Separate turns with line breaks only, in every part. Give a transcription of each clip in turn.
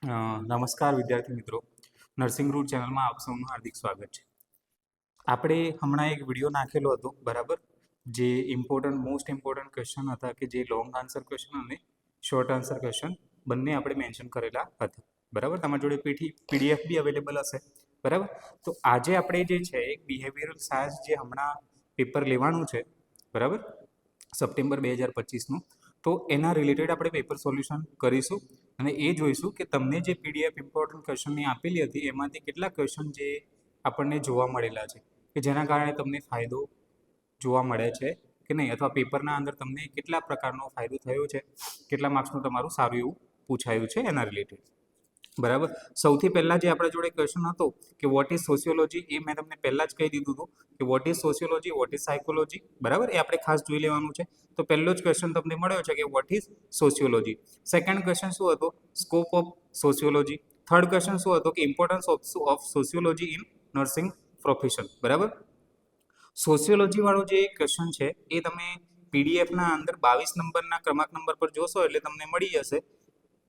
નમસ્કાર વિદ્યાર્થી મિત્રો, નર્સિંગ રૂટ ચેનલમાં આપ સૌનું હાર્દિક સ્વાગત છે. આપણે હમણાં એક વિડીયો નાખેલો હતો, બરાબર, જે મોસ્ટ ઇમ્પોર્ટન્ટ ક્વેશ્ચન હતા કે જે લોંગ આન્સર ક્વેશ્ચન અને શોર્ટ આન્સર ક્વેશ્ચન બંને આપણે મેન્શન કરેલા હતા, બરાબર. તમારી જોડે પીડીએફ બી અવેલેબલ હશે, બરાબર. તો આજે આપણે જે છે એક બિહેવિયરલ સાયન્સ જે હમણાં પેપર લેવાનું છે, બરાબર, સપ્ટેમ્બર 2025નું, તો એના રિલેટેડ આપણે પેપર સોલ્યુશન કરીશું અને એ જોઈશું કે તમને જે પીડીએફ ઇમ્પોર્ટન્ટ ક્વેશ્ચનની આપેલી હતી એમાંથી કેટલા ક્વેશ્ચન જે આપણને જોવા મળેલા છે કે જેના કારણે તમને ફાયદો જોવા મળે છે કે નહીં, અથવા પેપરના અંદર તમને કેટલા પ્રકારનો ફાયદો થયો છે, કેટલા માર્ક્સનું તમારું સારું એવું પૂછાયું છે એના રિલેટેડ, બરાબર. સૌથી પહેલાં જે આપણા જોડે ક્વેશ્ચન હતો કે વોટ ઇઝ સોશિયોલોજી, એ મેં તમને પહેલાં જ કહી દીધું હતું કે what is sociology, what is psychology, બરાબર, એ આપણે ખાસ જોઈ લેવાનું છે. તો પહેલો જ ક્વેશ્ચન તમને મળ્યો છે કે what is sociology. Second question શું હતો? Scope of sociology. Third question શું હતો કે importance of sociology in nursing profession, બરાબર. સોશિયોલોજી વાળો જે ક્વેશ્ચન છે એ તમે પીડીએફના અંદર 22 નંબરના ક્રમાંક નંબર પર જોશો એટલે તમને મળી જશે.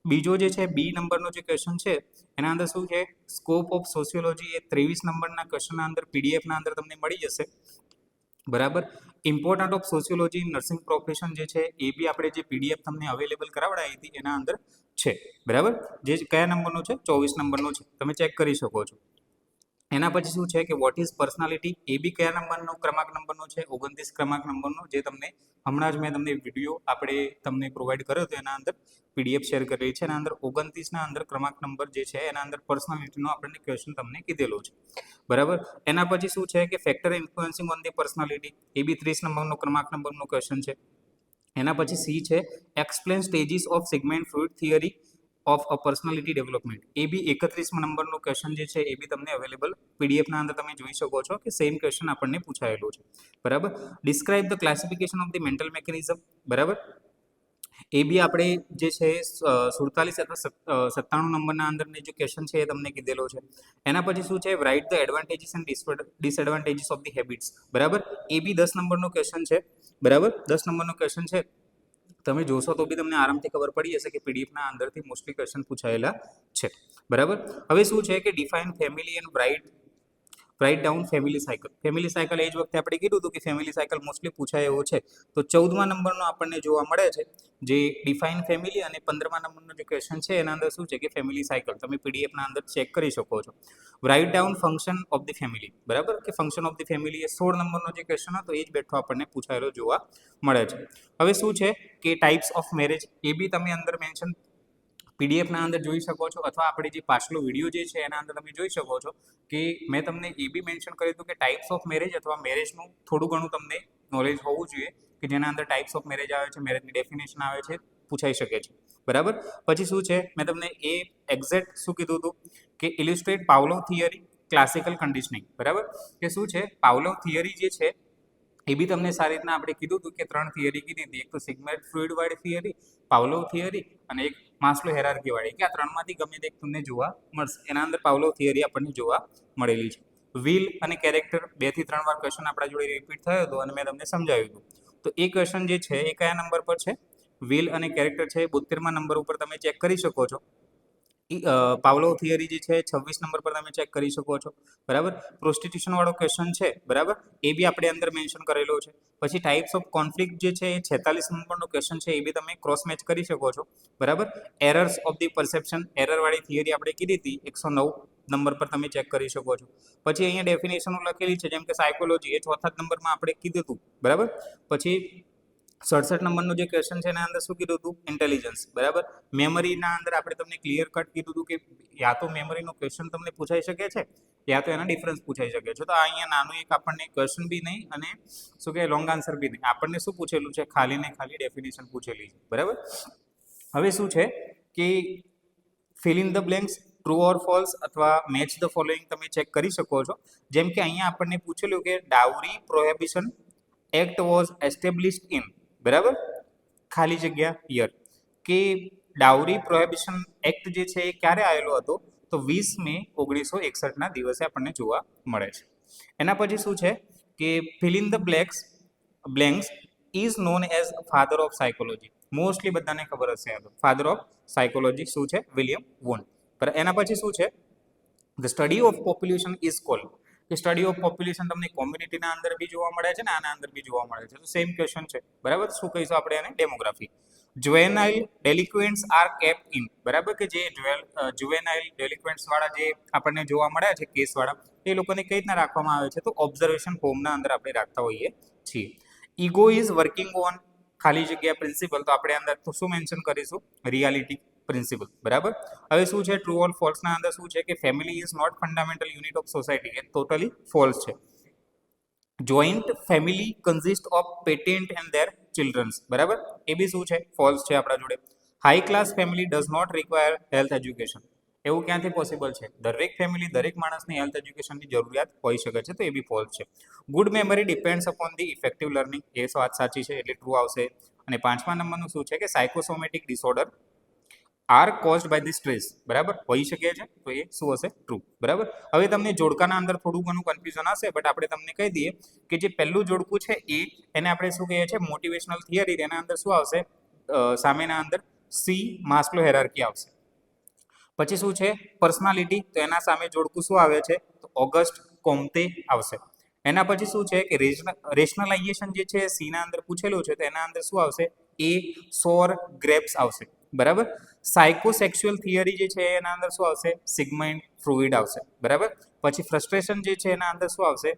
બીજો જે છે બી નંબરનો જે ક્વેશ્ચન છે એના અંદર શું છે, સ્કોપ ઓફ સોશિયોલોજી, એ 23 નંબરના ક્વેશ્ચનના અંદર પીડીએફના અંદર તમને મળી જશે, બરાબર. Important of sociology in nursing profession જે છે એ બી આપણે જે પીડીએફ તમને અવેલેબલ કરાવડાવી હતી એના અંદર છે, બરાબર. જે કયા નંબરનો છે? 24 નંબરનો છે, તમે ચેક કરી શકો છો. એના પછી શું છે કે વોટ ઇઝ પર્સનાલિટી, એ બી કયા નંબરનો ક્રમાંક નંબરનો છે? 29 ક્રમાંક નંબરનો, જે તમને હમણાં જ મેં તમને વિડીયો આપણે તમને પ્રોવાઈડ કર્યો હતો એના અંદર પીડીએફ શેર કરેલી છે. એના અંદર 29ના અંદર ક્રમાંક નંબર જે છે એના અંદર પર્સનાલિટીનો આપણને ક્વેશ્ચન તમને કીધેલો છે, બરાબર. એના પછી શું છે કે factor influencing on the personality, એ બી 30 નંબરનો ક્રમાંક નંબરનો ક્વેશ્ચન છે. એના પછી સી છે explain stages of Sigmund Freud theory of a personality development, એ બી 31 નંબરનો ક્વેશ્ચન જે છે એ બી તમને અવેલેબલ પીડીએફના અંદર તમે જોઈ શકો છો કે સેમ ક્વેશ્ચન આપણને પૂછાયેલો છે, બરાબર. Describe the classification of the mental mechanism, બરાબર, એ બી આપણે જે છે 47 અથવા 97 નંબરના અંદરની જે ક્વેશ્ચન છે એ તમને કીધેલો છે. એના પછી શું છે write the advantages and disadvantages of the habits, બરાબર, એ બી 10 નંબરનો ક્વેશ્ચન છે, બરાબર. 10 નંબરનો ક્વેશ્ચન છે, તમે જોશો તો બી તમને આરામથી ખબર પડી જશે કે પીડીએફના અંદરથી મોસ્ટલી ક્વેશ્ચન પૂછાયેલા છે, બરાબર. હવે શું છે કે define family and write down family cycle. Family cycle એ જ વખતે આપણે કીધું હતું કે ફેમિલી સાયકલ મોસ્ટલી પૂછાય એવો છે. તો 14મા નંબરનો આપણને જોવા મળે છે જે ડિફાઇન ફેમિલી, અને 15મા નંબરનો જે ક્વેશ્ચન છે એના અંદર શું છે કે ફેમિલી સાયકલ, તમે પીડીએફના અંદર ચેક કરી શકો છો. Write down function of the family, બરાબર, કે ફંક્શન ઓફ ધી ફેમિલી, એ 16 નંબરનો જે ક્વેશ્ચન હતો એ જ બેઠો આપણને પૂછાયેલો જોવા મળે છે. હવે શું છે કે ટાઈપ્સ ઓફ મેરેજ, એ બી તમે અંદર મેન્શન પીડીએફના અંદર જોઈ શકો છો, અથવા આપણે જે પાછલો વિડીયો જે છે એના અંદર તમે જોઈ શકો છો કે મેં તમને એ બી મેન્શન કર્યું હતું કે ટાઈપ્સ ઓફ મેરેજ અથવા મેરેજનું થોડું ઘણું તમને નોલેજ હોવું જોઈએ કે જેના અંદર ટાઈપ્સ ઓફ મેરેજ આવે છે, મેરેજની ડેફિનેશન આવે છે, પૂછાઈ શકે છે, બરાબર. પછી શું છે, મેં તમને એ એક્ઝેક્ટ શું કીધું હતું કે ઇલિસ્ટ્રેટ પાવલોવ થિયરી, ક્લાસિકલ કન્ડિશનિંગ, બરાબર, કે શું છે પાવલોવ થિયરી જે છે એ બી તમને સારી રીતના આપણે કીધું હતું કે 3 થિયરી કીધી હતી, એક તો સિગ્મેન્ટ ફ્લુઇડ વાળી થિયરી, પાવલોવ થિયરી, અને એક માસ્લો હેરાર્કી વાળી, કે આ ત્રણમાંથી ગમે તે તમને જોવા મળશે. એના અંદર પાવલોવ થિયરી આપણને જોવા મળેલી છે. વિલ અને કેરેક્ટર 2 થી 3 વાર ક્વેશ્ચન આપણા જોડે રિપીટ થયો હતો અને મેં તમને સમજાવ્યું હતું. તો એ ક્વેશ્ચન જે છે એ કયા નંબર પર છે? વિલ અને કેરેક્ટર છે 72મા નંબર ઉપર તમે ચેક કરી શકો છો. પાવલોવ થિયરી જે છે 26 નંબર પર તમે ચેક કરી શકો છો, બરાબર. પ્રોસ્ટિટ્યુશન વાળો ક્વેશ્ચન છે, બરાબર, એ બી આપણે અંદર મેન્શન કરેલો છે. પછી ટાઈપ્સ ઓફ કોન્ફ્લિક્ટ જે છે એ 46 નંબરનો ક્વેશ્ચન છે, એ બી તમે ક્રોસ મેચ કરી શકો છો, બરાબર. Errors of the perception, error વાળી થિયરી આપણે કીધી હતી 109 નંબર પર તમે ચેક કરી શકો છો. પછી અહીંયા ડેફિનેશનો લખેલી છે, જેમ કે સાયકોલોજી, એ 4થા નંબરમાં આપણે કીધું હતું, બરાબર. પછી 67 નંબરનો જે ક્વેશ્ચન છે એના અંદર શું કીધું હતું? ઇન્ટેલિજન્સ, બરાબર. મેમરીના અંદર આપણે તમને ક્લિયર કટ કીધું હતું કે યા તો મેમરીનો ક્વેશ્ચન તમને પૂછાઈ શકે છે, યા તો એના ડિફરન્સ પૂછાઈ શકે છે. તો અહીંયા નાનું એક આપણને ક્વેશ્ચન બી નહીં અને શું કહે લોંગ આન્સર બી નહીં, આપણને શું પૂછેલું છે? ખાલી ને ખાલી ડેફિનેશન પૂછેલી છે, બરાબર. હવે શું છે કે fill in the blanks, true or false અથવા મેચ ધ ફોલોઈંગ તમે ચેક કરી શકો છો. જેમ કે અહીંયા આપણને પૂછેલું કે dowry prohibition act was established in, બરાબર, ખાલી જગ્યા યર, કે ડાઉરી પ્રોહિબિશન એક્ટ જે છે એ ક્યારે આવેલો હતો? તો 20 મે 1961ના દિવસે આપણને જોવા મળે છે. એના પછી શું છે કે fill in the blanks is known as father of psychology. Mostly બધાને ખબર હશે, ફાધર ઓફ સાયકોલોજી શું છે? William Wundt. એના પછી શું છે, the study of population is called, કે સ્ટડી ઓફ પોપ્યુલેશન તમને કોમ્યુનિટીના અંદર બી જોવા મળે છે ને આના અંદર બી જોવા મળે છે, તો સેમ ક્વેશ્ચન છે, બરાબર. શું કહીશું આપણે એને? Demography. Juvenile delinquents are kept in, બરાબર, કે જે જુવેનાઇલ ડેલિક્વન્ટ્સ વાળા જે આપણને જોવા મળ્યા છે કેસ વાળા, એ લોકોને કઈ રીતના રાખવામાં આવે છે, તો ઓબ્ઝર્વેશન હોમના અંદર આપણે રાખતા હોઈએ છીએ. ઈગો ઇઝ વર્કિંગ ઓન ખાલી જગ્યા પ્રિન્સિપલ, તો આપણે અંદર તો શું મેન્શન કરીશું? રિયાલિટી પ્રિન્સિપલ, બરાબર. હવે શું છે ટ્રુ ઓર ફોલ્સના અંદર શું છે કે family is not fundamental unit of society, એ ટોટલી ફોલ્સ છે. Joint family consist of parents and their childrens, બરાબર, એ બી શું છે? ફોલ્સ છે આપણા જોડે. High class family does not require health education, એવું ક્યાંથી પોસિબલ છે? દરેક ફેમિલી, દરેક માણસની હેલ્થ એજ્યુકેશનની જરૂરિયાત હોઈ શકે છે, તો એ બી ફોલ્સ છે. Good memory depends upon the effective learning, એ વાત સાચી છે, એટલે ટ્રુ આવશે. અને 5મા નંબરનું શું છે કે psychosomatic disorder are caused by the stress, બરાબર, હોઈ શકે છે, તો એ શું હશે? ટ્રુ, બરાબર. હવે તમને જોડકાના અંદર થોડું ઘણું કન્ફ્યુઝન હશે, બટ આપણે તમને કહી દઈએ કે જે પહેલું જોડકું છે એને આપણે શું કહીએ છીએ? Motivational theory. એના અંદર શું આવશે? સામેના અંદર સી માસ્લો હેરાર્કી આવશે. પછી શું છે? પર્સનાલિટી, તો એના સામે જોડકું શું આવે છે? તો ઓગસ્ટ કોમ્તે આવશે. એના પછી શું છે કે રેશનલાઇઝેશન જે છે સીના અંદર પૂછેલું છે, તો એના અંદર શું આવશે? એ સોર ગ્રેપ્સ આવશે, બરાબર. સાયકોસેક્સ્યુઅલ થિયરી જે છે એના અંદર શું આવશે? સિગ્મન્ડ ફ્રુઇડ આવશે, બરાબર. પછી ફ્રસ્ટ્રેશન જે છે એના અંદર શું આવશે?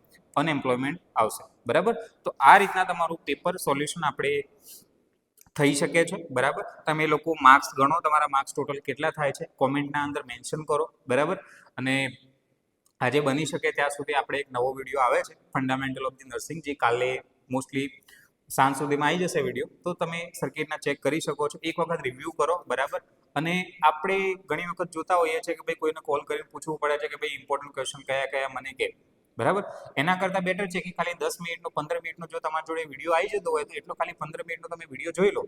અનએમ્પ્લોયમેન્ટ આવશે, બરાબર. તો આ રીતના તમારું પેપર સોલ્યુશન આપણે થઈ શકે છે, બરાબર. તમે લોકો માર્ક્સ ગણો, તમારા માર્ક્સ ટોટલ કેટલા થાય છે કોમેન્ટના અંદર મેન્શન કરો, બરાબર. અને આજે બની શકે ત્યાં સુધી આપણે એક નવો વિડીયો આવે છે ફંડામેન્ટલ ઓફ ધી નર્સિંગ, જે કાલે મોસ્ટલી સાંજ સુધીમાં આવી જશે વિડીયો, તો તમે સર્કિટના ચેક કરી શકો છો, એક વખત રિવ્યૂ કરો, બરાબર. અને આપણે ઘણી વખત જોતા હોઈએ છીએ કે ભાઈ કોઈને કોલ કરીને પૂછવું પડે છે કે ભાઈ ઇમ્પોર્ટન્ટ ક્વેશ્ચન કયા કયા મને કે, બરાબર. એના કરતાં બેટર છે કે ખાલી 10 મિનિટનો 15 મિનિટનો જો તમારા જોડે વિડીયો આવી જતો હોય તો એટલો ખાલી 15 મિનિટનો તમે વિડીયો જોઈ લો,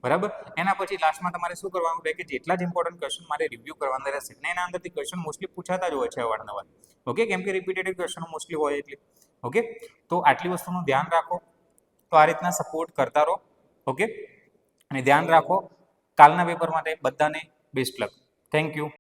બરાબર. એના પછી લાસ્ટમાં તમારે શું કરવાનું રહે કે જેટલા જ ઇમ્પોર્ટન્ટ ક્વેશ્ચન મારે રિવ્યૂ કરવાના રહેશે, ને એના અંદરથી ક્વેશ્ચન મોસ્ટલી પૂછાતા જ હોય છે અવારનવાર, ઓકે, કેમ કે રિપીટેડ ક્વેશ્ચનો મોસ્ટલી હોય એટલે, ઓકે. તો આટલી વસ્તુનું ધ્યાન રાખો, તો આ રીતના સપોર્ટ કરતા રહો, ઓકે. અને ધ્યાન રાખો, કાલના પેપર માટે બધાને બેસ્ટ લક. Thank you.